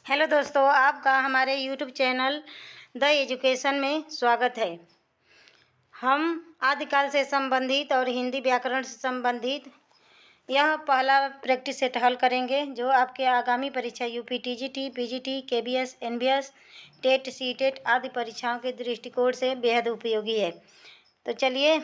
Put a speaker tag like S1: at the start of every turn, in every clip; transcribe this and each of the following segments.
S1: Hello दोस्तों, आपका हमारे यूट्यूब चैनल द एजुकेशन में स्वागत है। हम आदिकाल से संबंधित और हिंदी व्याकरण से संबंधित यह पहला प्रैक्टिस सेट हल करेंगे, जो आपके आगामी परीक्षा UP TGT, PGT, KVS, NVS, TET, CTET आदि परीक्षाओं के दृष्टिकोण से बेहद उपयोगी है। तो चलिए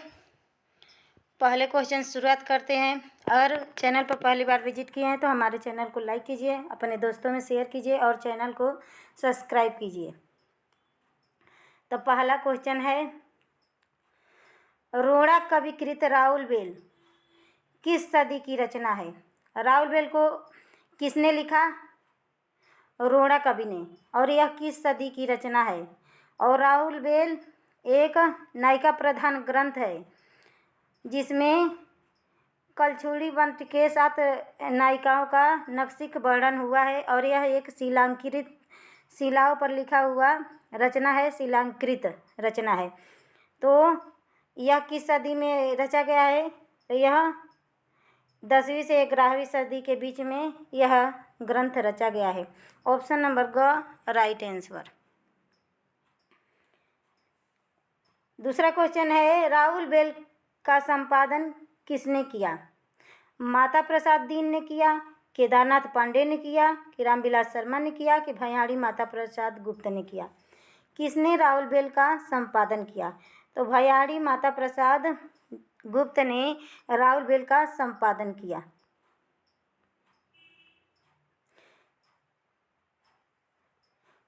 S1: पहले क्वेश्चन शुरुआत करते हैं। अगर चैनल पर पहली बार विजिट किए हैं तो हमारे चैनल को लाइक कीजिए, अपने दोस्तों में शेयर कीजिए और चैनल को सब्सक्राइब कीजिए। तो पहला क्वेश्चन है, रोड़ा कविकृत राउल बेल किस सदी की रचना है? राउल बेल को किसने लिखा? रोड़ा कवि ने। और यह किस सदी की रचना है? और राउल बेल एक नायिका प्रधान ग्रंथ है जिसमें कलछुड़ी वंश के साथ नायिकाओं का नक्शिक वर्णन हुआ है और यह एक शिलांकृत शिलाओं पर लिखा हुआ रचना है, शिलांकृत रचना है। तो यह किस सदी में रचा गया है? तो यह 10वीं से 11वीं सदी के बीच में यह ग्रंथ रचा गया है। ऑप्शन नंबर ग राइट आंसर। दूसरा क्वेश्चन है, राउल बेल का संपादन किसने किया? माता प्रसाद दीन ने किया, केदारनाथ पांडे ने किया, कि रामविलास शर्मा ने किया, कि भैयाड़ी माता प्रसाद गुप्त ने किया? किसने राउल बेल का संपादन किया? तो भैयाड़ी माता प्रसाद गुप्त ने राउल बेल का संपादन किया।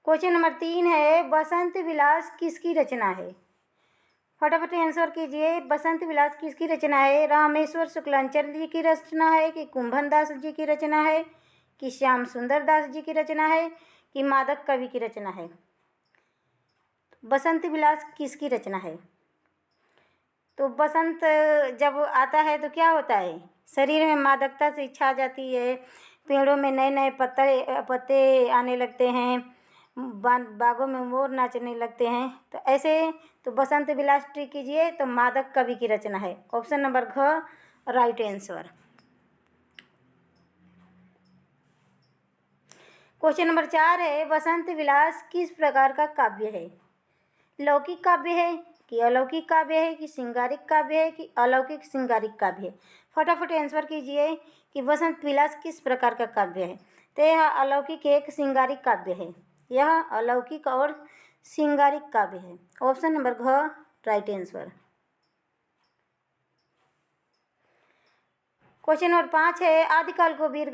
S1: क्वेश्चन नंबर 3 है, बसंत विलास किसकी रचना है? फटाफट आंसर कीजिए। बसंत विलास किसकी रचना है? रामेश्वर शुक्लाचार्य जी की रचना है, कि कुंभन दास जी की रचना है, कि श्याम सुंदर दास जी की रचना है, कि मादक कवि की रचना है? बसंत विलास किसकी रचना है? तो बसंत जब आता है तो क्या होता है? शरीर में मादकता से इच्छा आ जाती है, पेड़ों में नए नए पत्ते आने लगते हैं, बागों में मोर नाचने लगते हैं। तो ऐसे तो बसंत विलास टिक कीजिए, तो मादक कवि की रचना है। ऑप्शन नंबर घ राइट आंसर। क्वेश्चन नंबर 4 है, बसंत विलास किस प्रकार का काव्य है? लौकिक काव्य है, कि अलौकिक काव्य है, कि श्रृंगारिक काव्य है, कि अलौकिक श्रृंगारिक काव्य है? फटाफट आंसर कीजिए कि बसंत विलास किस प्रकार का काव्य है। तो यह अलौकिक एक श्रृंगारिक काव्य है। यह अलौकिक और श्रृंगारिक काव्य है। ऑप्शन नंबर घ राइट आंसर। क्वेश्चन नंबर 5 है, आदिकाल को वीर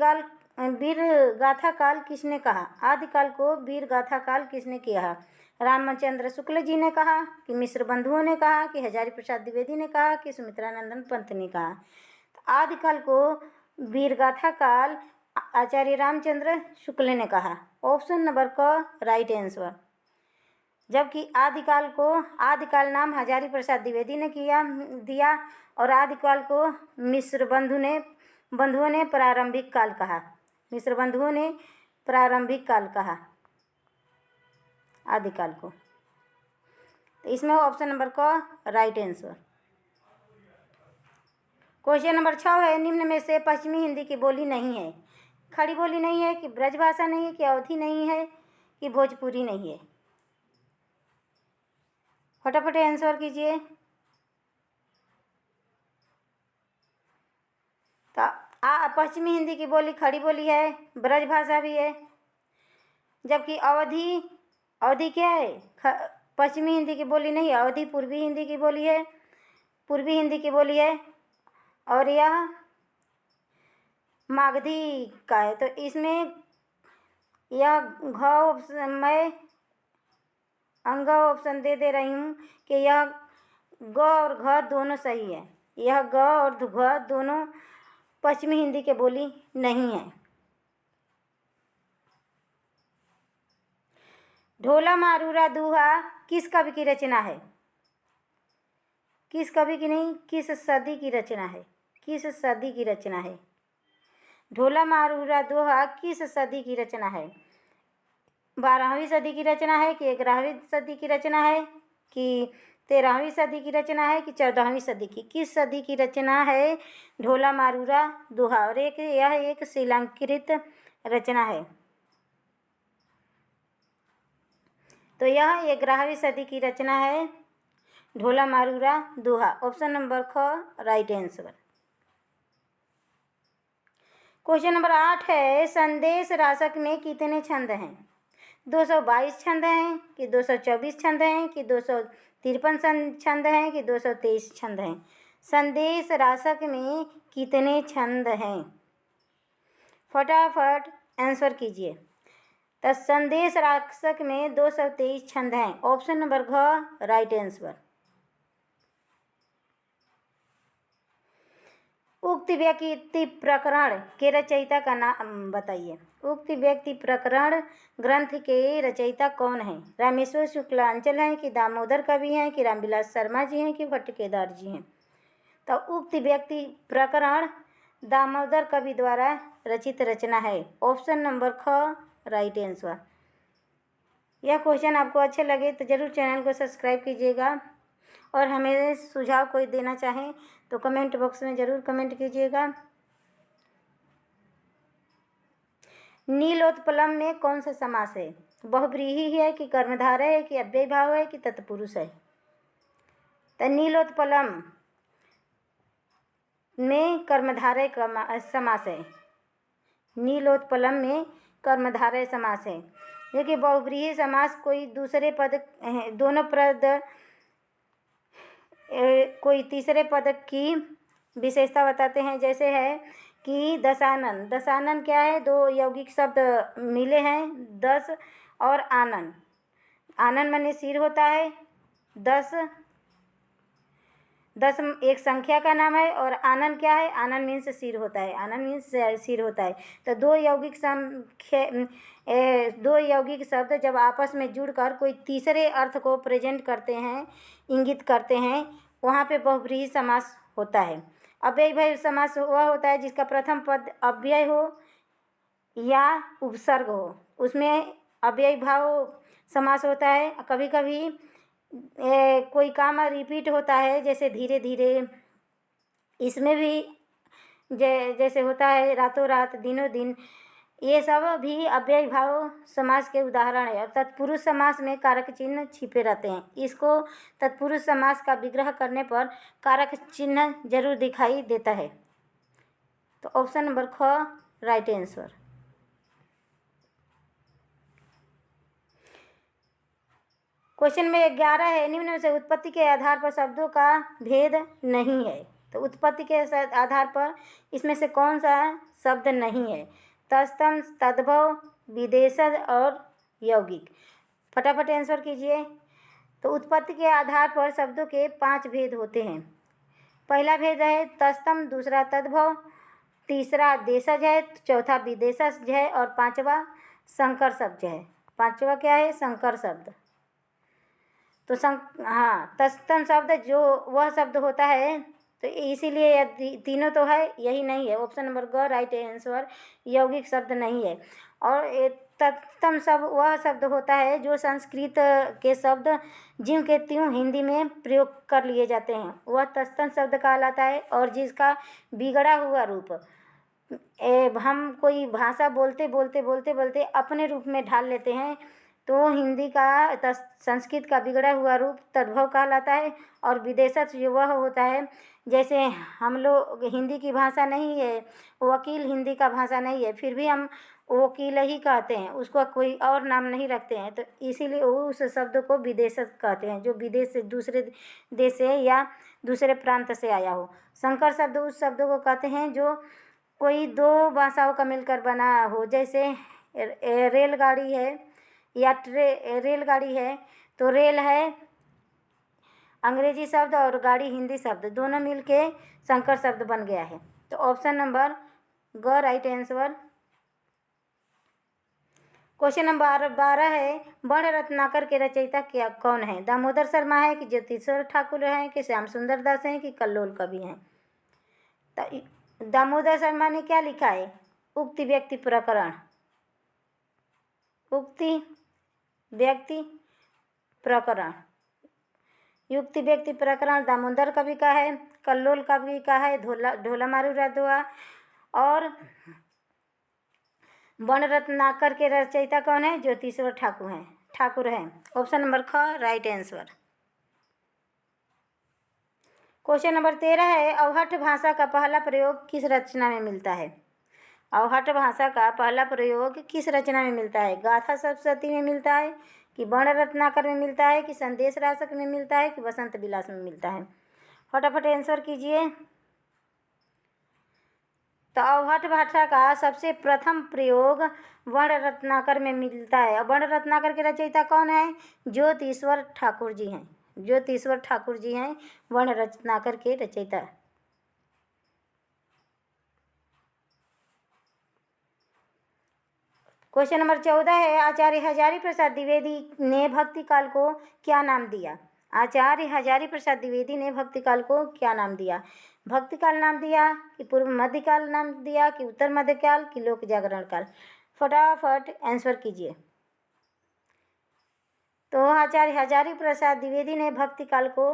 S1: गाथा काल किसने कहा? आदिकाल को वीर गाथा काल किसने किया? रामचंद्र शुक्ल जी ने कहा, कि मिश्र बंधुओं ने कहा, कि हजारी प्रसाद द्विवेदी ने कहा, कि सुमित्रानंदन पंत ने कहा? तो आदिकाल को वीर गाथा काल आचार्य रामचंद्र शुक्ल ने कहा। ऑप्शन नंबर क राइट आंसर। जबकि आदिकाल नाम हजारी प्रसाद द्विवेदी ने दिया और आदिकाल को मिश्र बंधुओं ने प्रारंभिक काल कहा। मिश्र बंधुओं ने प्रारंभिक काल कहा आदिकाल को। तो इसमें ऑप्शन नंबर क राइट आंसर। क्वेश्चन नंबर 6 है, निम्न में से पश्चिमी हिंदी की बोली नहीं है? खड़ी बोली नहीं है, कि ब्रजभाषा नहीं है, कि अवधी नहीं है, कि भोजपुरी नहीं है? फटाफट आंसर कीजिए। तो पश्चिमी हिंदी की बोली खड़ी बोली है, ब्रजभाषा भी है। जबकि अवधी क्या है? पश्चिमी हिंदी की बोली नहीं है, अवधी पूर्वी हिंदी की बोली है, पूर्वी हिंदी की बोली है और यह मागधी का है। तो इसमें यह मैं अंग ऑप्शन दे रही हूँ कि यह ग और घ दोनों सही है। यह ग और घ दोनों पश्चिमी हिंदी के बोली नहीं है। ढोला मारूरा दूहा किस कवि की रचना है? किस कवि की नहीं, किस सदी की रचना है? किस सदी की रचना है? ढोला मारूरा दोहा किस सदी की रचना है? 12वीं सदी की रचना है, कि 11वीं सदी की रचना है, कि 13वीं सदी की रचना है, कि 14वीं सदी की? किस सदी की रचना है ढोला मारूरा दोहा? और यह एक शिलांकृत रचना है। तो यह 11वीं सदी की रचना है ढोला मारूरा दोहा। ऑप्शन नंबर ख राइट आंसर। क्वेश्चन नंबर 8 है, संदेश राशक में कितने छंद हैं? 222 छंद हैं कि 224 छंद हैं कि 253 छंद हैं कि 223 छंद हैं? संदेश राशक में कितने छंद हैं? फटाफट आंसर कीजिए। तो संदेश राशक में 223 छंद हैं। ऑप्शन नंबर घ राइट आंसर। उक्त व्यक्ति प्रकरण के रचयिता का नाम बताइए। उक्त व्यक्ति प्रकरण ग्रंथ के रचयिता कौन है? रामेश्वर शुक्लांचल हैं कि दामोदर कवि हैं कि रामविलास शर्मा जी हैं कि भट्ट केदार जी हैं? तो उक्त व्यक्ति प्रकरण दामोदर कवि द्वारा रचित रचना है। ऑप्शन नंबर ख राइट आंसर। यह क्वेश्चन आपको अच्छे लगे तो ज़रूर चैनल को सब्सक्राइब कीजिएगा और हमें सुझाव कोई देना चाहें तो कमेंट बॉक्स में ज़रूर कमेंट कीजिएगा। नीलोत्पलम में कौन सा समास है? बहुव्रीहि है कि कर्मधारय है कि अव्यय भाव है कि तत्पुरुष है? तो नीलोत्पलम में कर्मधारय समास है। नीलोत्पलम में कर्मधारय समास है। देखिए बहुव्रीहि समास कोई दूसरे पद दोनों पद कोई तीसरे पद की विशेषता बताते हैं। जैसे है कि दशानन, दशानन क्या है? दो यौगिक शब्द मिले हैं, दस और आनन। आनन माने सिर होता है, दस एक संख्या का नाम है और आनन क्या है? आनन मीन्स सिर होता है। आनन मीन्स सिर होता है। तो दो यौगिक शब्द जब आपस में जुड़कर कोई तीसरे अर्थ को प्रेजेंट करते हैं, इंगित करते हैं, वहाँ पे बहुव्रीहि समास होता है। अव्ययभाव समास वह होता है जिसका प्रथम पद अव्यय हो या उपसर्ग हो, उसमें अव्यय भाव समास होता है। कभी कभी कोई काम रिपीट होता है, जैसे धीरे धीरे, इसमें भी जैसे होता है रातों रात, दिनों दिन, ये सब भी अव्यय भाव समास के उदाहरण है। और तत्पुरुष समास में कारक चिन्ह छिपे रहते हैं। इसको तत्पुरुष समास का विग्रह करने पर कारक चिन्ह जरूर दिखाई देता है। तो ऑप्शन नंबर ख राइट आंसर। क्वेश्चन में 11 है, निम्न में से उत्पत्ति के आधार पर शब्दों का भेद नहीं है। तो उत्पत्ति के आधार पर इसमें से कौन सा शब्द नहीं है? तत्सम, तद्भव, विदेशज और यौगिक। फटाफट आंसर कीजिए। तो उत्पत्ति के आधार पर शब्दों के 5 भेद होते हैं। पहला भेद है तत्सम, दूसरा तद्भव, तीसरा देशज है, चौथा विदेशज है और पांचवा संकर शब्द है। पांचवा क्या है? संकर शब्द। तो तत्सम शब्द जो वह शब्द होता है, तो इसीलिए यह तीनों तो है, यही नहीं है। ऑप्शन नंबर ग राइट आंसर। यौगिक शब्द नहीं है। और तत्सम शब्द वह शब्द होता है जो संस्कृत के शब्द ज्यों के त्यों हिंदी में प्रयोग कर लिए जाते हैं, वह तत्सम शब्द कहलाता है। और जिसका बिगड़ा हुआ रूप हम कोई भाषा बोलते बोलते बोलते बोलते अपने रूप में ढाल लेते हैं, तो हिंदी का संस्कृत का बिगड़ा हुआ रूप तद्भव कहलाता है। और विदेशज जो वह होता है, जैसे हम लोग हिंदी की भाषा नहीं है, वकील हिंदी का भाषा नहीं है, फिर भी हम वकील ही कहते हैं, उसको कोई और नाम नहीं रखते हैं। तो इसीलिए उस शब्द को विदेशज कहते हैं, जो विदेश से, दूसरे देश से या दूसरे प्रांत से आया हो। संकर शब्द उस शब्दों को कहते हैं जो कोई दो भाषाओं का मिलकर बना हो। जैसे रेलगाड़ी है या रेलगाड़ी है, तो रेल है अंग्रेजी शब्द और गाड़ी हिंदी शब्द, दोनों मिलके संकर शब्द बन गया है। तो ऑप्शन नंबर ग राइट आंसर। क्वेश्चन नंबर 12 है, बण रत्नाकर के रचयिता क्या कौन है? दामोदर शर्मा है कि ज्योतिषर ठाकुर हैं कि श्याम सुंदर दास हैं कि कल्लोल कवि हैं? तो दामोदर शर्मा ने क्या लिखा है? उक्ति व्यक्ति प्रकरण। उक्ति व्यक्ति प्रकरण, युक्ति व्यक्ति प्रकरण दामोदर कवि का है, कल्लोल कवि का है, ढोला मारूरा दोहा। और बण रत्नाकर के रचयिता कौन है? ज्योतिषवर ठाकुर हैं। ठाकुर हैं। ऑप्शन नंबर ख राइट आंसर। क्वेश्चन नंबर 13 है, अवहट्ठ भाषा का पहला प्रयोग किस रचना में मिलता है? अवहट्ठ भाषा का पहला प्रयोग किस रचना में मिलता है? गाथा सप्तशती में मिलता है कि वर्ण रत्नाकर में मिलता है कि संदेश रासक में मिलता है कि वसंत विलास में मिलता है? फटाफट आंसर कीजिए। तो अवहट्ठ भाषा का सबसे प्रथम प्रयोग वर्ण रत्नाकर में मिलता है। और वर्ण रत्नाकर के रचयिता कौन है? ज्योतिश्वर ठाकुर जी हैं। ज्योतिश्वर ठाकुर जी हैं वर्ण रत्नाकर के रचयिता। क्वेश्चन नंबर 14 है, आचार्य हजारी प्रसाद द्विवेदी ने भक्ति काल को क्या नाम दिया? आचार्य हजारी प्रसाद द्विवेदी ने भक्ति काल को क्या नाम दिया? भक्ति काल नाम दिया कि पूर्व मध्य काल नाम दिया कि उत्तर मध्य काल कि लोक जागरण काल? फटाफट आंसर कीजिए। तो आचार्य हजारी प्रसाद द्विवेदी ने भक्ति काल को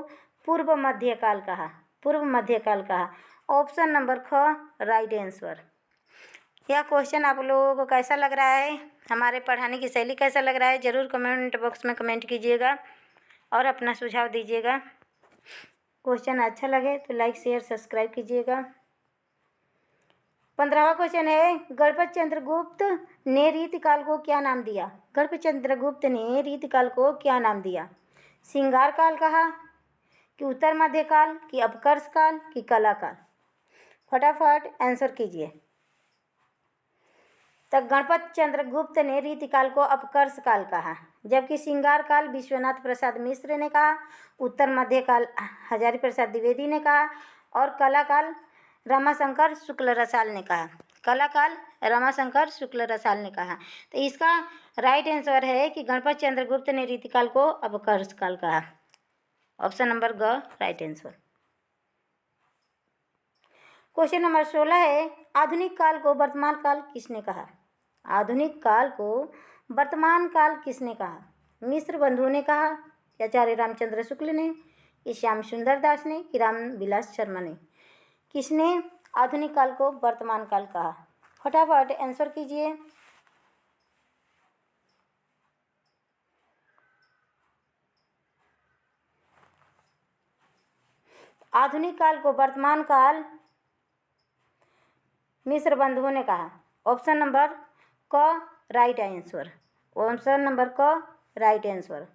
S1: पूर्व मध्य काल कहा। पूर्व मध्य काल कहा। ऑप्शन नंबर ख राइट आंसर। यह क्वेश्चन आप लोगों को कैसा लग रहा है? हमारे पढ़ाने की शैली कैसा लग रहा है? ज़रूर कमेंट बॉक्स में कमेंट कीजिएगा और अपना सुझाव दीजिएगा। क्वेश्चन अच्छा लगे तो लाइक शेयर सब्सक्राइब कीजिएगा। 15वां क्वेश्चन है, गणपत चंद्रगुप्त ने रीतिकाल को क्या नाम दिया? गणपत चंद्रगुप्त ने रीतिकाल को क्या नाम दिया? श्रृंगार काल कहा कि उत्तर मध्य काल कि अपकर्ष काल कि कला काल? फटाफट आंसर कीजिए। तो गणपत चंद्रगुप्त ने रीतिकाल को अपकर्ष काल कहा, जबकि श्रृंगार काल विश्वनाथ प्रसाद मिश्र ने कहा, उत्तर मध्य काल हजारी प्रसाद द्विवेदी ने कहा और कला काल रमाशंकर शुक्ल रसाल ने कहा। कला काल रमाशंकर शुक्ल रसाल ने कहा। तो इसका राइट आंसर है कि गणपत चंद्रगुप्त ने रीतिकाल को अपकर्ष काल कहा। ऑप्शन नंबर ग राइट आंसर। क्वेश्चन नंबर 16 है, आधुनिक काल को वर्तमान काल किसने कहा? आधुनिक काल को वर्तमान काल किसने कहा? मिश्र बंधुओं ने कहा, आचार्य रामचंद्र शुक्ल ने, कि श्याम सुंदर दास ने, कि राम विलास शर्मा ने? किसने आधुनिक काल को वर्तमान काल कहा? फटाफट आंसर कीजिए। आधुनिक काल को वर्तमान काल मिश्र बंधुओं ने कहा। ऑप्शन नंबर क राइट आंसर। ऑप्शन नंबर क राइट आंसर।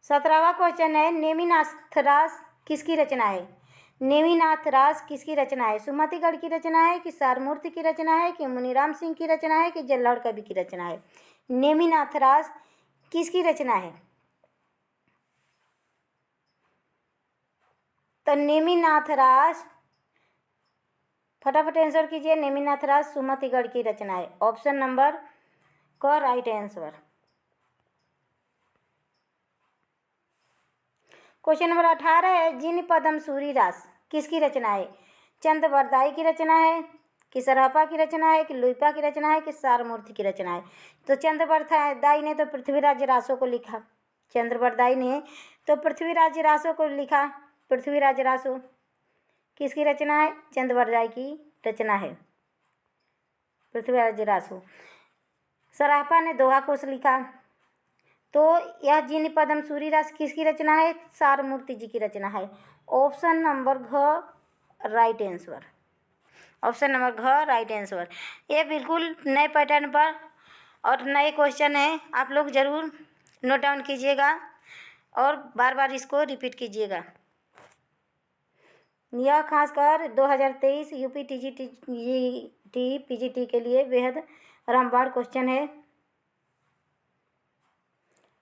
S1: 17वां क्वेश्चन है, नेमिनाथ रास किसकी रचना है? नेमिनाथ रास किसकी रचना है? सुमतिगढ़ की रचना है कि सारमूर्ति की रचना है कि मुनीराम सिंह की रचना है कि जल्लाड़ कवि की रचना है? नेमिनाथ रास किसकी रचना है? तो नेमिनाथ रास, फटाफट आंसर कीजिए। नेमिनाथ रास सुमतिगढ़ की रचना है। ऑप्शन नंबर क राइट आंसर। क्वेश्चन नंबर 18 है, जिन पदम सूरी रास किसकी रचना है? चंद्रवरदाई की रचना है कि सरापा की रचना है कि लुइपा की रचना है कि सारमूर्ति की रचना है? तो चंद्रवरदाई ने तो पृथ्वीराज रासों को लिखा। चंद्रवरदाई ने तो पृथ्वीराज रासों को लिखा। पृथ्वीराज रासो किसकी रचना है? चंद्रवरदाई की रचना है, पृथ्वीराज रासो। सरापा ने दोहा कोश लिखा। तो यह जिन पदम सूरी रास किसकी रचना है? सारमूर्ति जी की रचना है। ऑप्शन नंबर घ राइट आंसर। ऑप्शन नंबर घ राइट आंसर। ये बिल्कुल नए पैटर्न पर और नए क्वेश्चन है, आप लोग ज़रूर नोट डाउन कीजिएगा और बार बार इसको रिपीट कीजिएगा। यह खासकर 2023 यूपी पीजीटी के लिए बेहद रामबाण क्वेश्चन है।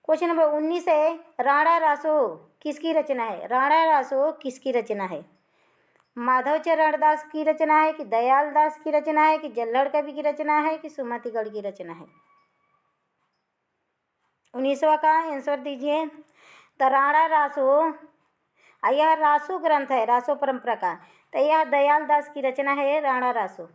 S1: क्वेश्चन नंबर 19 है, राणा रासो किसकी रचना है? राणा रासो किसकी रचना है? माधव चरण दास की रचना है कि दयाल दास की रचना है कि जल्लड़ कवि की रचना है कि सुमतिगढ़ की रचना है? 19वां का आंसर दीजिए। तो राणा रासो, यह रासो ग्रंथ है, रासो परंपरा का, तो यह दयाल दास की रचना है राणा रासो।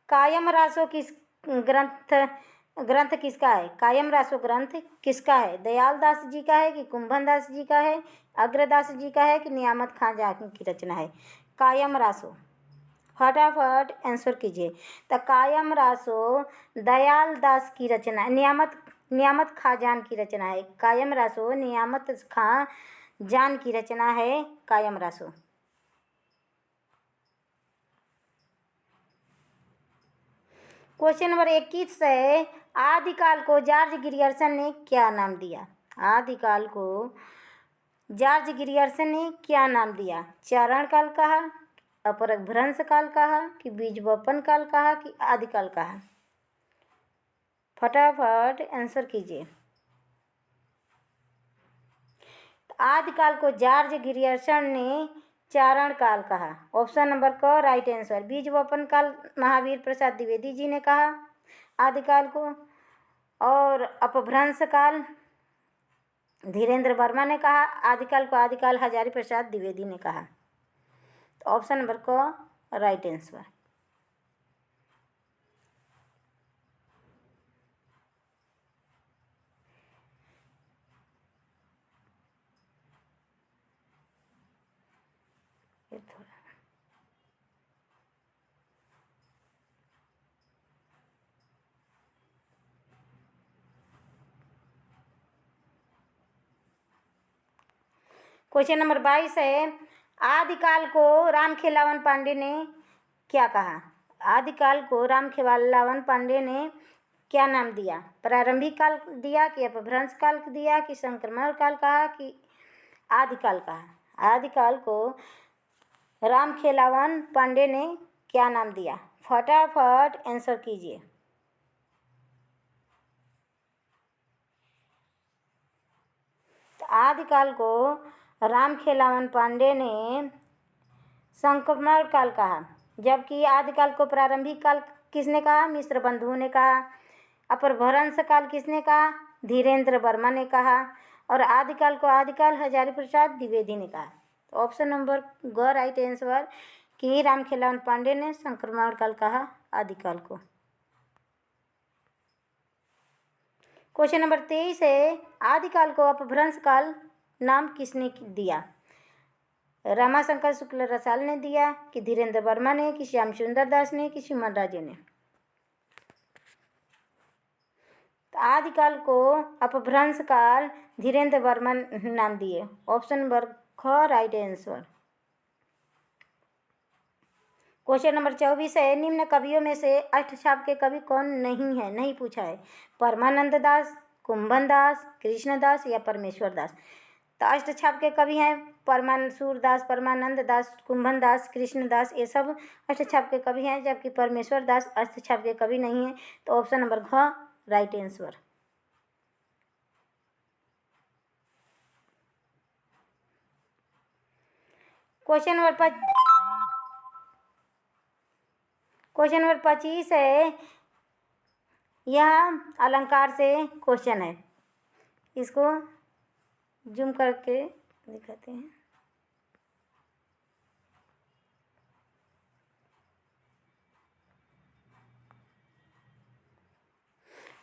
S1: कायम रासो किस ग्रंथ किसका है? कायम रासो ग्रंथ किसका है? दयाल दास जी का है कि कुंभन दास जी का है, अग्रदास जी का है कि नियामत खां जहाँ की रचना है? कायम रासो। फटाफट आंसर कीजिए। तो कायम रासो दयाल दास की रचना, नियामत खाजान की रचना है। कायम रासो नियामत खाजान की रचना है कायम रासो। क्वेश्चन नंबर 21 है, आदिकाल को जॉर्ज ग्रियर्सन ने क्या नाम दिया? आदिकाल को जॉर्ज ग्रियर्सन ने क्या नाम दिया? चारण काल कहा, अपभ्रंश काल कहा, कि बीजवपन काल कहा, कि आदिकाल कहा? फटाफट आंसर कीजिए। आदिकाल को जॉर्ज ग्रियर्सन ने चारण काल कहा। ऑप्शन नंबर क राइट आंसर। बीजवपन काल महावीर प्रसाद द्विवेदी जी ने कहा आदिकाल को, और अपभ्रंश काल धीरेन्द्र वर्मा ने कहा। आदिकाल को आदिकाल हजारी प्रसाद द्विवेदी ने कहा। तो ऑप्शन नंबर क राइट आंसर। क्वेश्चन नंबर 22 है, आदिकाल को रामखेलावन पांडे ने क्या कहा? आदिकाल को रामखेलावन पांडे ने क्या नाम दिया? प्रारंभिक काल दिया, कि अपभ्रंश काल दिया, कि संक्रमण काल कहा, कि आदिकाल कहा? आदिकाल को रामखेलावन पांडे ने क्या नाम दिया? फटाफट आंसर कीजिए। आदिकाल को रामखेलावन पांडे ने संक्रमण काल कहा, जबकि आदिकाल को प्रारंभिक काल किसने कहा? मिश्र बंधुओं ने कहा। अपभ्रंश काल किसने कहा? धीरेन्द्र वर्मा ने कहा। और आदिकाल को आदिकाल हजारी प्रसाद द्विवेदी ने कहा। तो ऑप्शन नंबर ग राइट आंसर, कि रामखेलावन पांडे ने संक्रमण काल कहा आदिकाल को। क्वेश्चन नंबर 23 है, आदिकाल को अपभ्रंश काल नाम किसने दिया? रमाशंकर शुक्ल रसाल ने दिया, कि धीरेन्द्र वर्मा ने, कि श्याम सुंदर दास ने, कि सुमन राजे ने? तो आदिकाल को अपभ्रंश काल धीरेन्द्र वर्मा नाम दिए। ऑप्शन नंबर ख राइट आंसर। क्वेश्चन नंबर 24 है, निम्न कवियों में से अष्टछाप के कवि कौन नहीं है? नहीं पूछा है। परमानंद दास, कुंभन दास, कृष्णदास या परमेश्वर दास? तो अष्टछाप के कवि हैं सूरदास, परमानंद दास, कुंभन दास, कृष्णदास, ये सब अष्टछाप के कवि हैं, जबकि परमेश्वर दास अष्टछाप के कवि नहीं हैं। तो ऑप्शन नंबर घ राइट आंसर। क्वेश्चन नंबर 25 है, यह अलंकार से क्वेश्चन है। इसको जूम करके दिखाते हैं।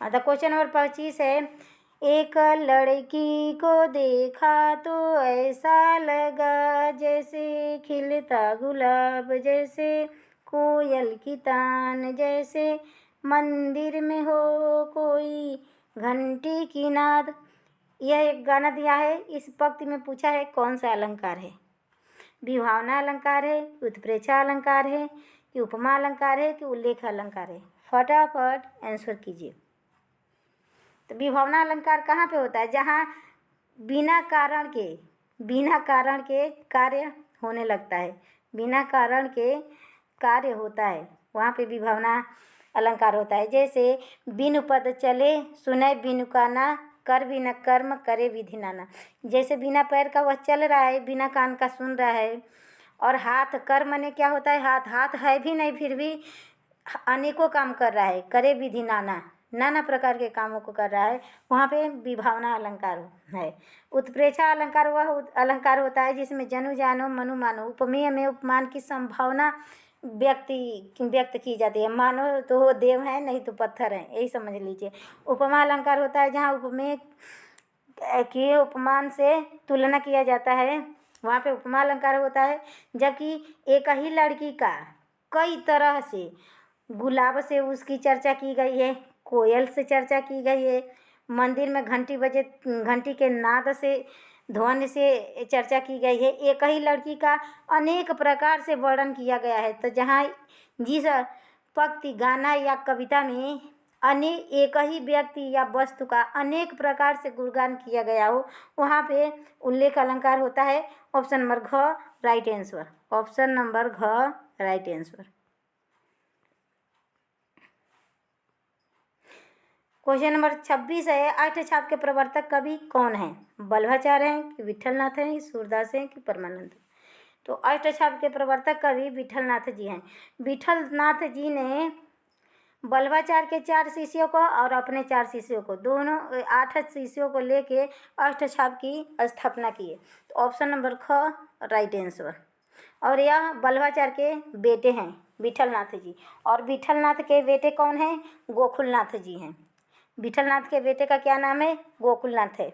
S1: द क्वेश्चन नंबर 25 है, एक लड़की को देखा तो ऐसा लगा जैसे खिलता गुलाब, जैसे कोयल की तान, जैसे मंदिर में हो कोई घंटी की नाद। यह एक गाना दिया है। इस पंक्ति में पूछा है कौन सा अलंकार है? विभावना अलंकार है, उत्प्रेक्षा अलंकार है, कि उपमा अलंकार है, कि उल्लेख अलंकार है? फटाफट आंसर कीजिए। तो विभावना अलंकार कहाँ पे होता है? जहाँ बिना कारण के कार्य होने लगता है, बिना कारण के कार्य होता है, वहाँ पे विभावना अलंकार होता है। जैसे बिनु पद चले सुने बिनु काना, कर बिना कर्म करे विधि नाना। जैसे बिना पैर का वह चल रहा है, बिना कान का सुन रहा है। और हाथ, कर्म ने क्या होता है? हाथ है भी नहीं, फिर भी अनेकों काम कर रहा है, करे विधि नाना प्रकार के कामों को कर रहा है, वहाँ पे विभावना अलंकार है। उत्प्रेक्षा अलंकार वह अलंकार होता है जिसमें जनु जानो मनु मानो, उपमेय में उपमान की संभावना व्यक्त की जाती है। मानो तो वो देव है, नहीं तो पत्थर है, यही समझ लीजिए। उपमा अलंकार होता है जहाँ उपमेय के उपमान से तुलना किया जाता है, वहाँ पे उपमा अलंकार होता है। जबकि एक ही लड़की का कई तरह से, गुलाब से उसकी चर्चा की गई है, कोयल से चर्चा की गई है, मंदिर में घंटी बजे घंटी के नाद से, ध्वनि से चर्चा की गई है। एक ही लड़की का अनेक प्रकार से वर्णन किया गया है। तो जहाँ जिस पंक्ति, गाना या कविता में एक ही व्यक्ति या वस्तु का अनेक प्रकार से गुणगान किया गया हो, वहाँ पे उल्लेख अलंकार होता है। ऑप्शन नंबर घ राइट आंसर। ऑप्शन नंबर घ राइट आंसर। क्वेश्चन नंबर 26 है, अष्टछाप के प्रवर्तक कवि कौन है? वल्लभाचार्य हैं कि विठलनाथ हैं, सूरदास हैं कि परमानंद? तो अष्टछाप के प्रवर्तक कवि विठलनाथ जी हैं। विठलनाथ जी ने वल्लभाचार्य के 4 शिष्यों को और अपने 4 शिष्यों को, दोनों 8 शिष्यों को लेके अष्टछाप की स्थापना की है। तो ऑप्शन नंबर ख राइट आंसर। और यह वल्लभाचार्य के बेटे हैं विठलनाथ जी। और विठलनाथ के बेटे कौन हैं? गोकुलनाथ जी हैं। विठलनाथ के बेटे का क्या नाम है? गोकुलनाथ है।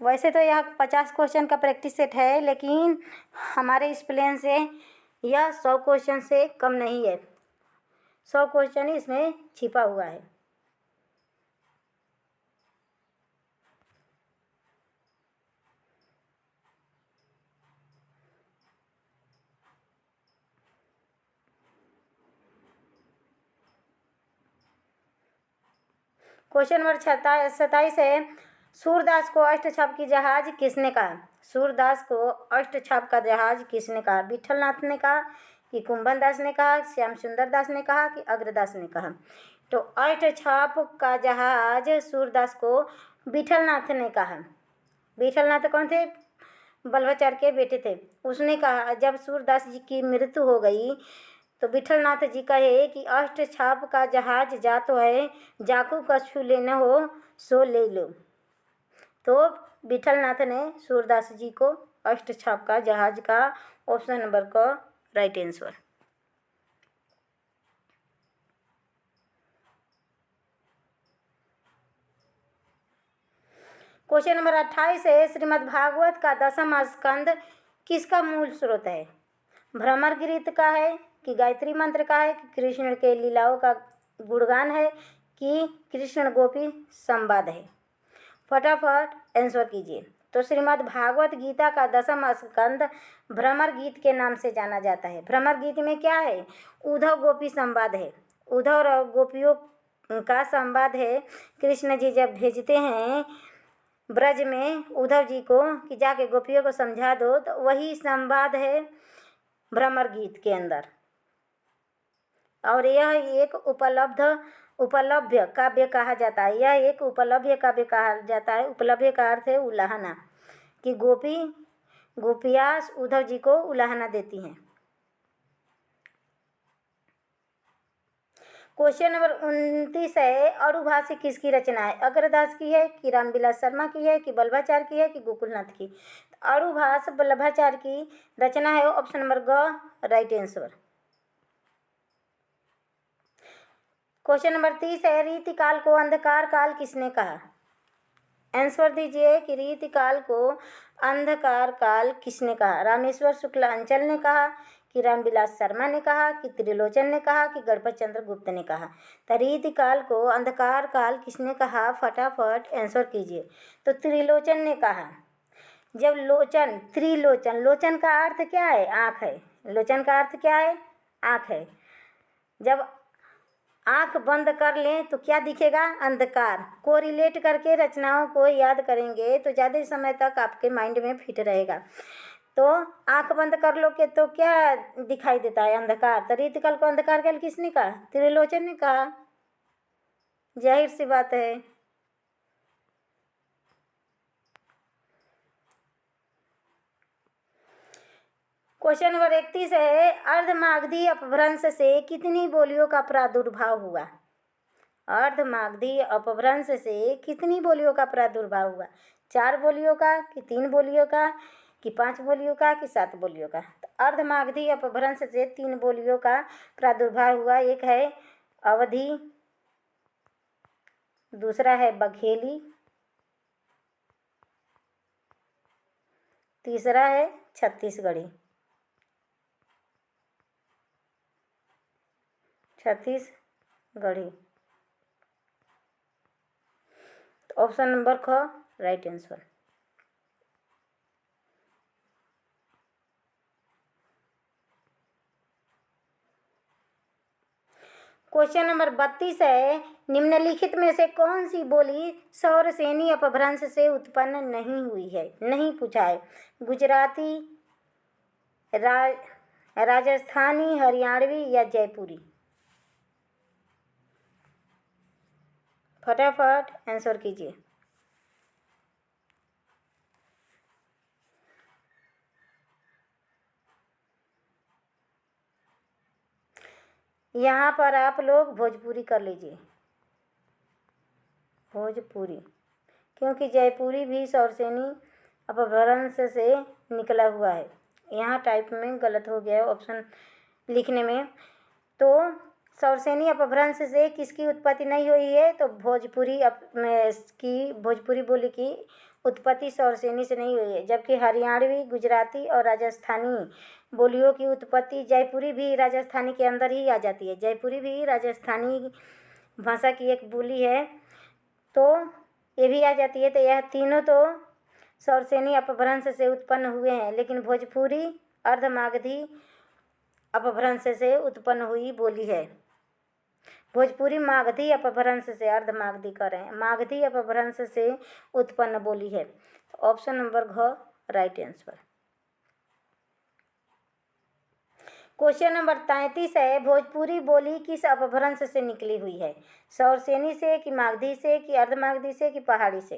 S1: वैसे तो यह 50 क्वेश्चन का प्रैक्टिस सेट है, लेकिन हमारे इस प्लान से यह 100 क्वेश्चन से कम नहीं है। 100 क्वेश्चन इसमें छिपा हुआ है। क्वेश्चन नंबर 27 है, सूरदास को अष्टछाप की जहाज किसने कहा? सूरदास को अष्टछाप का जहाज किसने कहा? विठलनाथ ने कहा कि कुंभन दास ने कहा, श्याम सुंदर दास ने कहा कि अग्रदास ने कहा? तो अष्टछाप का जहाज सूरदास को विठलनाथ ने कहा। विठलनाथ कौन थे? वल्लभाचार्य के बेटे थे। उसने कहा, जब सूरदास जी की मृत्यु हो गई तो विठलनाथ जी कहे कि अष्टछाप का जहाज जा तो है, जाकू कछु लेना हो सो ले लो। तो विठलनाथ ने सूरदास जी को अष्टछाप का जहाज का ऑप्शन नंबर का राइट आंसर। क्वेश्चन नंबर 28 है, श्रीमद् भागवत का 10वां स्कंद किसका मूल स्रोत है? भ्रमर गीत का है कि गायत्री मंत्र का है कि कृष्ण के लीलाओं का गुणगान है कि कृष्ण गोपी संवाद है? फटाफट आंसर कीजिए। तो श्रीमद् भागवत गीता का 10वां स्कंद भ्रमर गीत के नाम से जाना जाता है। भ्रमर गीत में क्या है? उद्धव गोपी संवाद है। उद्धव और गोपियों का संवाद है। कृष्ण जी जब भेजते हैं ब्रज में उद्धव जी को कि जाके गोपियों को समझा दो, तो वही संवाद है भ्रमर गीत के अंदर। और यह एक उपलभ्य काव्य कहा जाता है। यह एक उपलभ्य काव्य कहा जाता है। उपलभ्य का अर्थ है उलाहना, कि गोपियाँ उद्धव जी को उलाहना देती हैं। क्वेश्चन नंबर 29 है, अरुभाषी किसकी रचना है? अग्रदास की है कि रामविलास शर्मा की है कि वल्लभाचार्य की है कि गोकुलनाथ की? अरुभाष वल्लभाचार्य की रचना है। ऑप्शन नंबर ग राइट आंसर। क्वेश्चन नंबर 30 है, रीतिकाल को अंधकार काल किसने कहा? आंसर दीजिए कि रीतिकाल को अंधकार काल किसने कहा? रामेश्वर शुक्ल अंचल ने कहा कि रामविलास शर्मा ने कहा कि त्रिलोचन ने कहा कि गणपत चंद्र गुप्त ने कहा? तो रीतिकाल को अंधकार काल किसने कहा? फटाफट आंसर कीजिए। तो त्रिलोचन ने कहा। जब त्रिलोचन, लोचन का अर्थ क्या है? आँख है। लोचन का अर्थ क्या है? आँख है। जब आँख बंद कर लें तो क्या दिखेगा? अंधकार। को रिलेट करके रचनाओं को याद करेंगे तो ज़्यादा समय तक आपके माइंड में फिट रहेगा। तो आँख बंद कर लोगे तो क्या दिखाई देता है? अंधकार। तो रीतिकाल को अंधकार काल किसने कहा? त्रिलोचन ने कहा। जाहिर सी बात है। क्वेश्चन नंबर 31 है, अर्धमागधी अपभ्रंश से कितनी बोलियों का प्रादुर्भाव हुआ? अर्धमागधी अपभ्रंश से कितनी बोलियों का प्रादुर्भाव हुआ? 4 बोलियों का कि 3 बोलियों का कि 5 बोलियों का कि 7 बोलियों का? तो अर्धमागधी अपभ्रंश से 3 बोलियों का प्रादुर्भाव हुआ। एक है अवधी, दूसरा है बघेली, तीसरा है छत्तीसगढ़ी। छत्तीसगढ़ी। तो ऑप्शन नंबर ख राइट आंसर। क्वेश्चन नंबर 32 है, निम्नलिखित में से कौन सी बोली सौरसेनी अपभ्रंश से उत्पन्न नहीं हुई है? नहीं पूछा है। गुजराती, राजस्थानी, हरियाणवी या जयपुरी? फटाफट आंसर कीजिए। यहाँ पर आप लोग भोजपुरी कर लीजिए, भोजपुरी, क्योंकि जयपुरी भी सौरसेनी अपभ्रंश से निकला हुआ है। यहाँ टाइप में गलत हो गया है ऑप्शन लिखने में। तो सौरसेनी अपभ्रंश से किसकी उत्पत्ति नहीं हुई है? तो भोजपुरी बोली की उत्पत्ति सौरसेनी से नहीं हुई है, जबकि हरियाणवी, गुजराती और राजस्थानी बोलियों की उत्पत्ति, जयपुरी भी राजस्थानी के अंदर ही आ जाती है। जयपुरी भी राजस्थानी भाषा की एक बोली है, तो ये भी आ जाती है। तो यह तीनों तो सौरसेनी अपभ्रंश से उत्पन्न हुए हैं, लेकिन भोजपुरी अर्धमागधी अपभ्रंश से उत्पन्न हुई बोली है। भोजपुरी मागधी अपभ्रंश से, अर्धमागधी कर रहे हैं, मागधी अपभ्रंश से उत्पन्न बोली है। तो ऑप्शन नंबर घ राइट आंसर। क्वेश्चन नंबर 33 है, भोजपुरी बोली किस अपभ्रंश से निकली हुई है? सौरसेनी से, कि मागधी से, कि अर्धमागधी से, कि पहाड़ी से?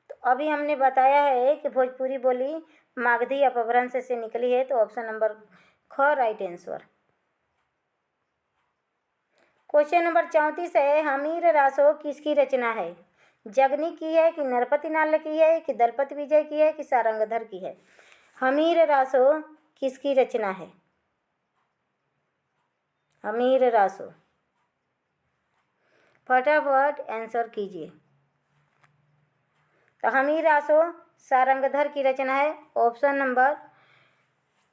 S1: तो अभी हमने बताया है कि भोजपुरी बोली मागधी अपभ्रंश से निकली है, तो ऑप्शन नंबर ख राइट आंसर। क्वेश्चन नंबर 34 है, हमीर रासो किसकी रचना है? जगनी की है, कि नरपति नाल की है, कि दलपत विजय की है, कि सारंगधर की है? हमीर रासो किसकी रचना है? हमीर रासो, फटाफट आंसर कीजिए। तो हमीर रासो सारंगधर की रचना है, ऑप्शन नंबर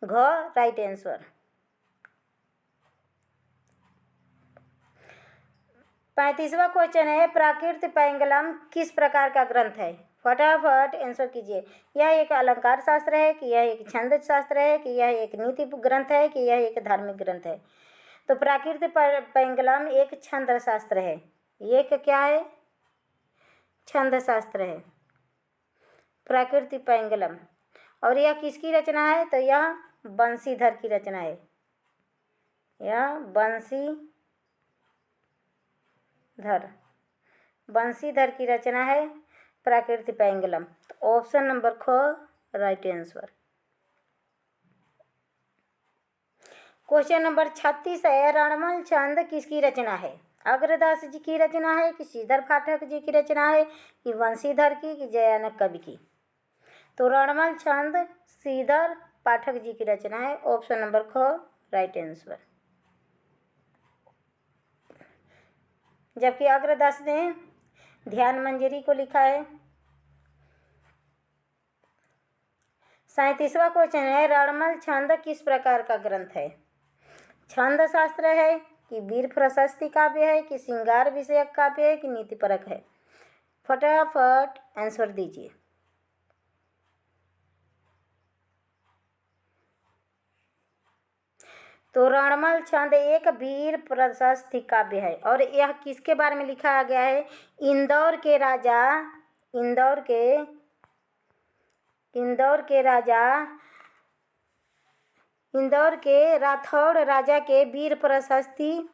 S1: घ राइट आंसर। 35वां क्वेश्चन है, प्राकृत पैंगलम किस प्रकार का ग्रंथ है? फटाफट आंसर कीजिए। यह एक अलंकार शास्त्र है, कि यह एक छंद शास्त्र है, कि यह एक नीति ग्रंथ है, कि यह एक धार्मिक ग्रंथ है? तो प्राकृत पैंगलम एक छंद शास्त्र है। ये क्या है? छंद शास्त्र है प्राकृत पैंगलम। और यह किसकी रचना है? तो यह बंशीधर की रचना है। यह बंशीधर की रचना है प्राकृत पैंगलम। तो ऑप्शन नंबर ख राइट आंसर। क्वेश्चन नंबर 36 है, रणमल छंद किसकी रचना है? अग्रदास जी की रचना है, कि श्रीधर पाठक जी की रचना है, कि बंशीधर की, कि जयानक कवि की? तो रणमल छंद श्रीधर पाठक जी की रचना है, ऑप्शन नंबर ख राइट आंसर। जबकि अग्रदास ने ध्यान मंजरी को लिखा है। 37वां क्वेश्चन है, रणमल छंद किस प्रकार का ग्रंथ है? छंद शास्त्र है, कि वीर प्रशस्ति काव्य है, कि श्रृंगार विषयक काव्य है, कि नीतिपरक है? फटाफट आंसर दीजिए। तो रणमल छंद एक वीर प्रशस्ति काव्य है, और यह किसके बारे में लिखा गया है? इंदौर के राठौड़ राजा के वीर प्रशस्ति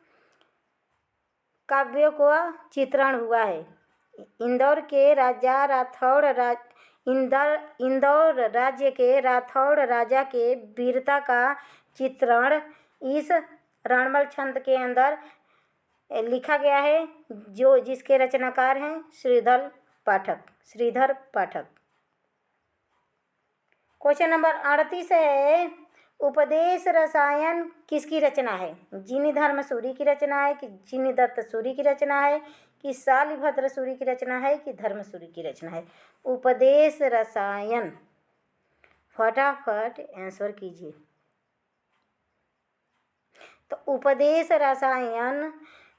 S1: काव्यों को चित्रण हुआ है। इंदौर राज्य के राठौड़ राजा के वीरता का चित्रण इस रणमल छंद के अंदर लिखा गया है, जिसके रचनाकार हैं श्रीधर पाठक। क्वेश्चन नंबर 38 है, उपदेश रसायन किसकी रचना है? जिनीधर्म सूरी की रचना है, कि जिनीदत्त सूरी की रचना है, कि शालिभद्र सूरी की रचना है, कि धर्मसूरी की रचना है? उपदेश रसायन, फटाफट आंसर कीजिए। तो उपदेश रसायन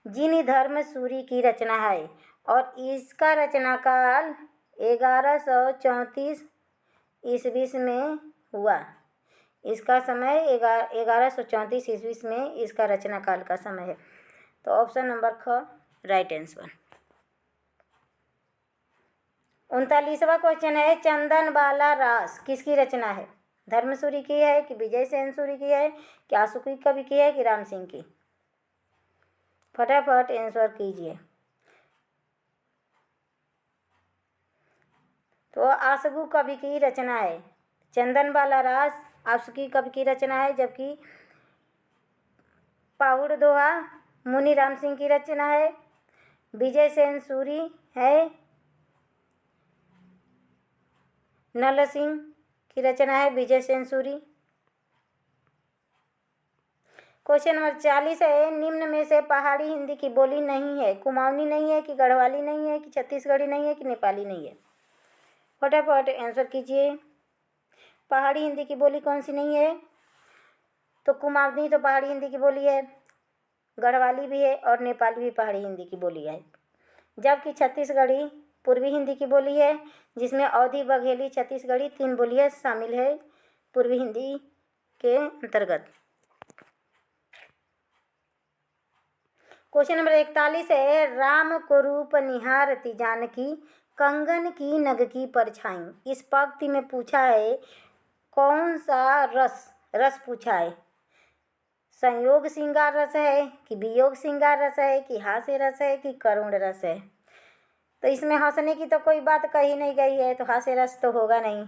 S1: जिन धर्मसूरी की रचना है और इसका रचना काल 1134 ईस्वी में हुआ। इसका समय 1134 ईस्वी में इसका रचना काल का समय है। तो ऑप्शन नंबर ख राइट आंसर। 39वां क्वेश्चन है, चंदन बाला रास किसकी रचना है? धर्मसूरी की है कि विजय सेन सूरी की है कि आशुकी कवि की है कि राम सिंह की? फटाफट आंसर कीजिए। तो आशुकी कवि की रचना है। चंदन बाला रास आशुकी कवि की रचना है, जबकि पाहुड़ दोहा मुनि राम सिंह की रचना है। विजय सेन सूरी है, नल सिंह की रचना है विजय सेन सूरी। क्वेश्चन नंबर 40 है, निम्न में से पहाड़ी हिंदी की बोली नहीं है। कुमाऊनी नहीं है कि गढ़वाली नहीं है कि छत्तीसगढ़ी नहीं है कि नेपाली नहीं है? फटाफट आंसर कीजिए। पहाड़ी हिंदी की बोली कौन सी नहीं है? तो कुमाऊनी तो पहाड़ी हिंदी की बोली है, गढ़वाली भी है और नेपाली भी पहाड़ी हिंदी की बोली है, जबकि छत्तीसगढ़ी पूर्वी हिंदी की बोली है, जिसमें अवधी, बघेली, छत्तीसगढ़ी 3 बोलियाँ शामिल है पूर्वी हिंदी के अंतर्गत। क्वेश्चन नंबर 41 है, राम को रूप निहारती जानकी कंगन की नग की परछाई। इस पंक्ति में पूछा है कौन सा रस पूछा है? संयोग श्रृंगार रस है कि वियोग श्रृंगार रस है कि हास्य रस है कि करुण रस है? तो इसमें हंसने की तो कोई बात कही नहीं गई है, तो हास्य रस तो होगा नहीं,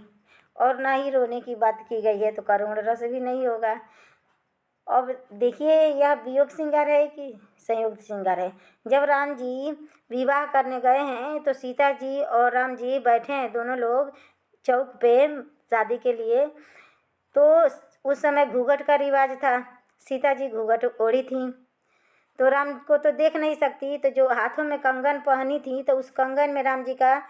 S1: और ना ही रोने की बात की गई है, तो करुण रस भी नहीं होगा। अब देखिए, यह वियोग श्रृंगार है कि संयोग श्रृंगार है? जब राम जी विवाह करने गए हैं तो सीता जी और राम जी बैठे हैं दोनों लोग चौक पे शादी के लिए। तो उस समय घूंघट का रिवाज था, सीता जी घूंघट ओढ़ी थी, तो राम को तो देख नहीं सकती, तो जो हाथों में कंगन पहनी थी तो उस कंगन में राम जी का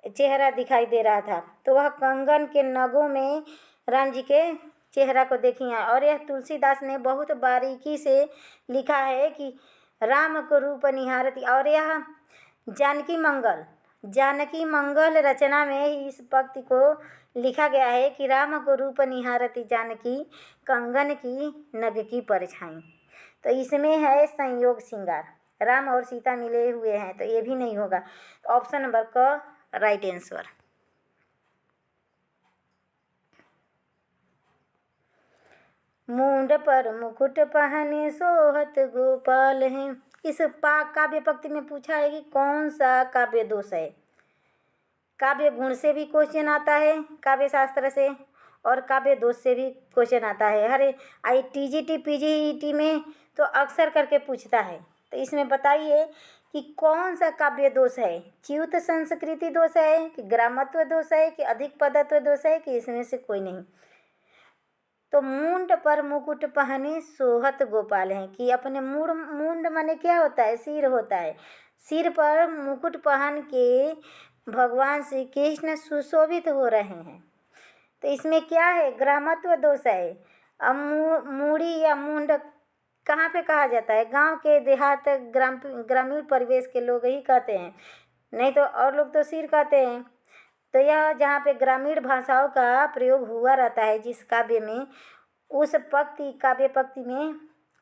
S1: चेहरा दिखाई दे रहा था। तो वह कंगन के नगों में राम जी के चेहरा को देखी है। और यह तुलसीदास ने बहुत बारीकी से लिखा है कि राम को रूप निहारती, और यह जानकी मंगल रचना में ही इस पंक्ति को लिखा गया है कि राम को रूप निहारती जानकी कंगन की नग की परछाई। तो इसमें है संयोग श्रृंगार, राम और सीता मिले हुए हैं, तो ये भी नहीं होगा। ऑप्शन नंबर क राइट आंसर। मूंड पर मुकुट पहने सोहत गोपाल हैं। इस काव्य पंक्ति में पूछा है कि कौन सा काव्य दोष है? काव्य गुण से भी क्वेश्चन आता है काव्य शास्त्र से, और काव्य दोष से भी क्वेश्चन आता है। हर TGT PGT में तो अक्सर करके पूछता है। तो इसमें बताइए कि कौन सा काव्य दोष है? च्युत संस्कृति दोष है कि ग्रामत्व दोष है कि अधिक पदत्व दोष है कि इसमें से कोई नहीं? तो मूंड पर मुकुट पहने सोहत गोपाल हैं कि अपने मूंड माने क्या होता है? सिर होता है। सिर पर मुकुट पहन के भगवान श्री कृष्ण सुशोभित हो रहे हैं। तो इसमें क्या है? ग्रामत्व दोष है। अब मूड़ी या मूंड कहाँ पे कहा जाता है? गांव के देहात ग्रामीण परिवेश के लोग ही कहते हैं, नहीं तो और लोग तो सिर कहते हैं। तो यह जहाँ पे ग्रामीण भाषाओं का प्रयोग हुआ रहता है जिस काव्य में, उस काव्य पंक्ति में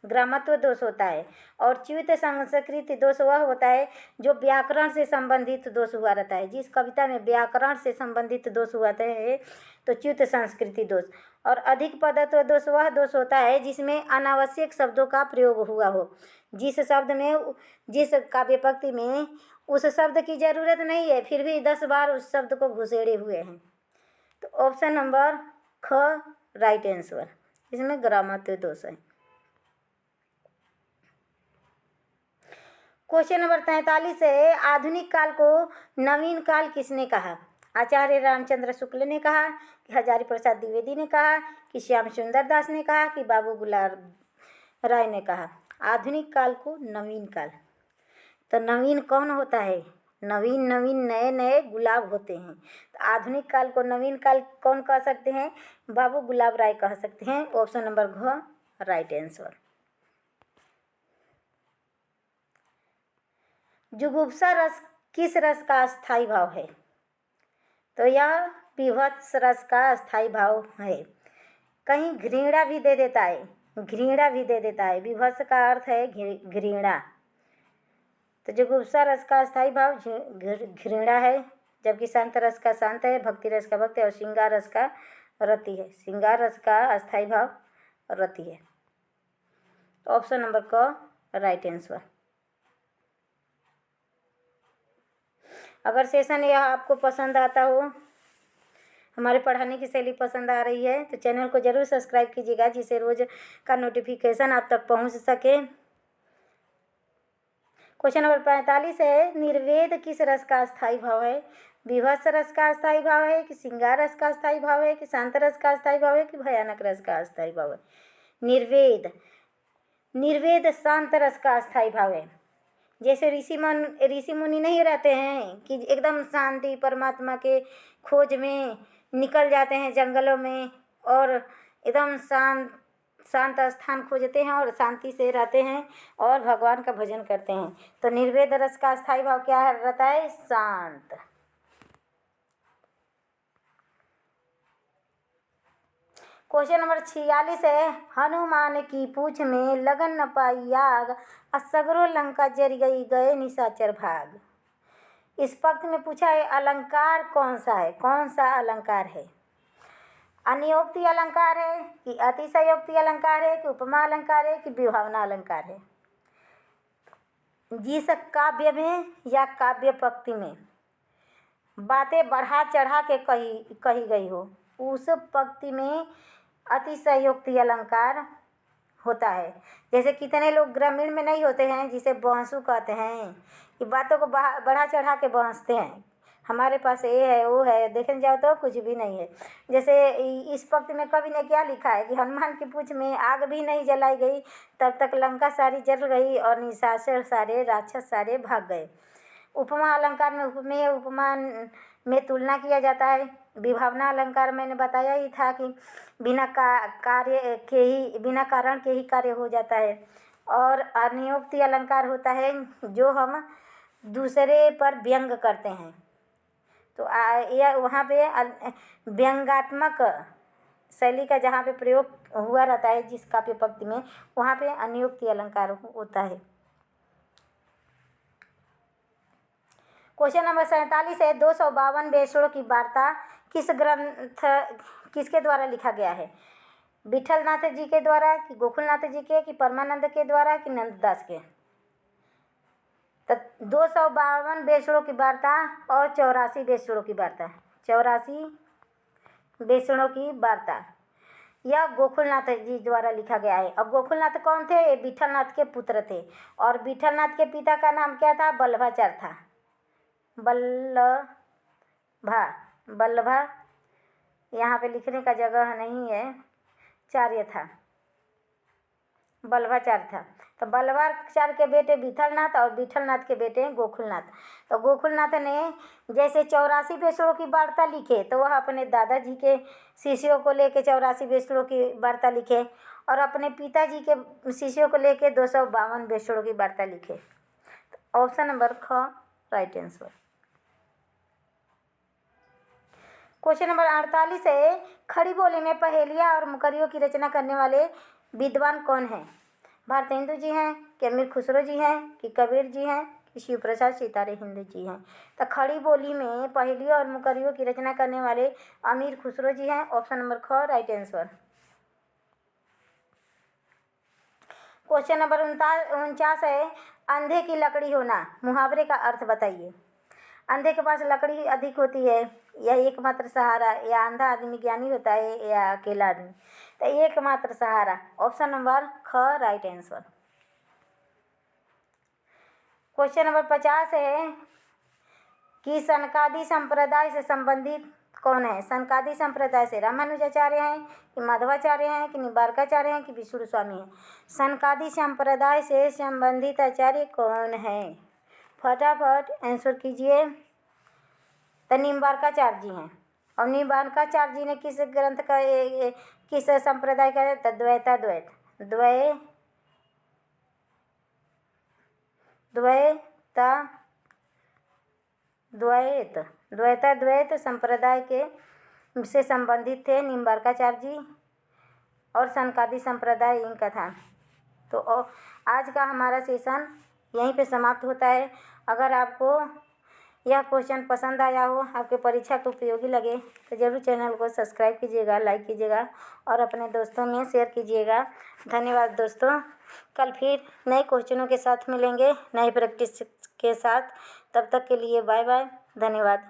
S1: ग्रामत्व दोष होता है। और च्युत संस्कृति दोष वह होता है जो व्याकरण से संबंधित दोष हुआ रहता है। जिस कविता में व्याकरण से संबंधित दोष हुआ है तो च्युत संस्कृति दोष। और अधिक पदत्व दोष वह दोष होता है जिसमें अनावश्यक शब्दों का प्रयोग हुआ हो, जिस काव्य पंक्ति में उस शब्द की ज़रूरत नहीं है, फिर भी 10 बार उस शब्द को घुसेड़े हुए हैं। तो ऑप्शन नंबर ख राइट आंसर, इसमें ग्रामत्व दोष है। क्वेश्चन नंबर 43 है, आधुनिक काल को नवीन काल किसने कहा? आचार्य रामचंद्र शुक्ल ने कहा कि हजारी प्रसाद द्विवेदी ने कहा कि श्याम सुंदर दास ने कहा कि बाबू गुलाब राय ने कहा? आधुनिक काल को नवीन काल, तो नवीन कौन होता है? नवीन नए नए गुलाब होते हैं। तो आधुनिक काल को नवीन काल कौन कह सकते हैं? बाबू गुलाब राय कह सकते हैं। ऑप्शन नंबर घ राइट आंसर। जुगुप्सा रस किस रस का स्थायी भाव है? तो यह विभत्स रस का स्थायी भाव है। कहीं घृणा भी दे देता है, घृणा भी दे देता है। विभत्स का अर्थ है घृणा। तो जुगुप्सा रस का स्थायी भाव घृणा है, जबकि शांत रस का शांत है, भक्ति रस का भक्ति और श्रृंगार रस का रति है। श्रृंगार रस का स्थायी भाव रति है। तो ऑप्शन नंबर क राइट आंसर। अगर सेशन यह आपको पसंद आता हो, हमारे पढ़ाने की शैली पसंद आ रही है, तो चैनल को ज़रूर सब्सक्राइब कीजिएगा, जिससे रोज़ का नोटिफिकेशन आप तक पहुंच सके। क्वेश्चन नंबर 45 है, निर्वेद किस रस का स्थायी भाव है? विभत्स रस का स्थायी भाव है कि श्रृंगार रस का स्थायी भाव है कि शांत रस का स्थायी भाव है कि भयानक रस का स्थायी भाव है? निर्वेद शांत रस का स्थायी भाव है। जैसे ऋषि मुनि नहीं रहते हैं कि एकदम शांति परमात्मा के खोज में निकल जाते हैं जंगलों में और एकदम शांत स्थान खोजते हैं और शांति से रहते हैं और भगवान का भजन करते हैं। तो निर्वेद रस का स्थायी भाव क्या रहता है? शांत। क्वेश्चन नंबर 46 है, हनुमान की पूछ में लगन न पाई आग, असगरो लंका जर गई गए निशाचर भाग। इस पंक्ति में पूछा है अलंकार कौन सा है? कौन सा अलंकार है? अनियोक्ति अलंकार है कि अतिशयोक्ति अलंकार है कि उपमा अलंकार है कि विभावना अलंकार है? जिस काव्य में या काव्य पंक्ति में बातें बढ़ा चढ़ा के कही गई हो, उस पंक्ति में अतिशयोक्ति अलंकार होता है। जैसे कितने लोग ग्रामीण में नहीं होते हैं जिसे बहसू कहते हैं, कि बातों को बढ़ा चढ़ा के बहसते हैं, हमारे पास ये है वो है, देखने जाओ तो कुछ भी नहीं है। जैसे इस पंक्ति में कवि ने क्या लिखा है कि हनुमान की पूंछ में आग भी नहीं जलाई गई, तब तक लंका सारी जल गई और निशाचर सारे राक्षस सारे भाग गए। उपमा अलंकार में उपमेय उपमा में तुलना किया जाता है। विभावना अलंकार मैंने बताया ही था कि बिना कारण के ही कार्य हो जाता है। और अनियोक्ति अलंकार होता है जो हम दूसरे पर व्यंग करते हैं। तो यह वहाँ पे व्यंगात्मक शैली का जहाँ पे प्रयोग हुआ रहता है जिस काव्य पंक्ति में, वहाँ पे अनियोक्ति अलंकार होता है। क्वेश्चन नंबर 47 है, 252 बेसुरों की वार्ता किसके द्वारा लिखा गया है? विठल नाथ जी के द्वारा कि गोकुलनाथ जी के कि परमानंद के द्वारा कि नंददास के? तो 252 बेसुरों की वार्ता और 84 बेसुरों की वार्ता, 84 बेसुरों की वार्ता यह गोकुलनाथ जी द्वारा लिखा गया है। और गोकुलनाथ कौन थे? ये विठलनाथ के पुत्र थे। और विठलनाथ के पिता का नाम क्या था? बल्लभाचार्य था। बल्लभा यहाँ पे लिखने का जगह नहीं है, चार्य था, बल्लभाचार्य था। तो बल्लभाचार्य के बेटे विठलनाथ और विठलनाथ के बेटे गोकुलनाथ। तो गोकुलनाथ ने जैसे 84 बेसुरों की वार्ता लिखे, तो वह अपने दादाजी के शिष्यों को लेके 84 बेसुरों की वार्ता लिखे और अपने पिताजी के शिष्यों को लेके 252 बेसुरों की वार्ता लिखे। तो ऑप्शन नंबर ख राइट आंसर। क्वेश्चन नंबर 48 है, खड़ी बोली में पहेलियाँ और मुकरियों की रचना करने वाले विद्वान कौन हैं? भारतेंदु जी हैं कि अमीर खुसरो जी हैं कि कबीर जी हैं कि शिव प्रसाद सितारे हिंद जी हैं? तो खड़ी बोली में पहेलियों और मुकरियों की रचना करने वाले अमीर खुसरो जी हैं। ऑप्शन नंबर ख राइट आंसर। क्वेश्चन नंबर 49 है, अंधे की लकड़ी होना मुहावरे का अर्थ बताइए। अंधे के पास लकड़ी अधिक होती है या एकमात्र सहारा, या अंधा आदमी ज्ञानी होता है या अकेला आदमी? तो एकमात्र सहारा। ऑप्शन नंबर ख राइट आंसर। क्वेश्चन नंबर 50 है कि सनकादि संप्रदाय से संबंधित कौन है? सनकादि संप्रदाय से रामानुजाचार्य हैं कि माधवाचार्य हैं कि निम्बार्काचार्य हैं कि विष्णु स्वामी हैं? सनकादि संप्रदाय से संबंधित आचार्य कौन है? फटाफट आंसर कीजिए। तो निम्बार्काचार्य जी हैं। और निम्बार्काचार्य जी ने किस ग्रंथ का किस संप्रदाय का? तो द्वैताद्वैत द्वैत द्वैत संप्रदाय के से संबंधित थे निम्बार्काचार्य जी और सनकादि संप्रदाय इनका था। तो आज का हमारा सेशन यहीं पे समाप्त होता है। अगर आपको यह क्वेश्चन पसंद आया हो, आपके परीक्षा को उपयोगी लगे तो ज़रूर चैनल को सब्सक्राइब कीजिएगा, लाइक कीजिएगा और अपने दोस्तों में शेयर कीजिएगा। धन्यवाद दोस्तों। कल फिर नए क्वेश्चनों के साथ मिलेंगे, नई प्रैक्टिस के साथ। तब तक के लिए बाय बाय, धन्यवाद।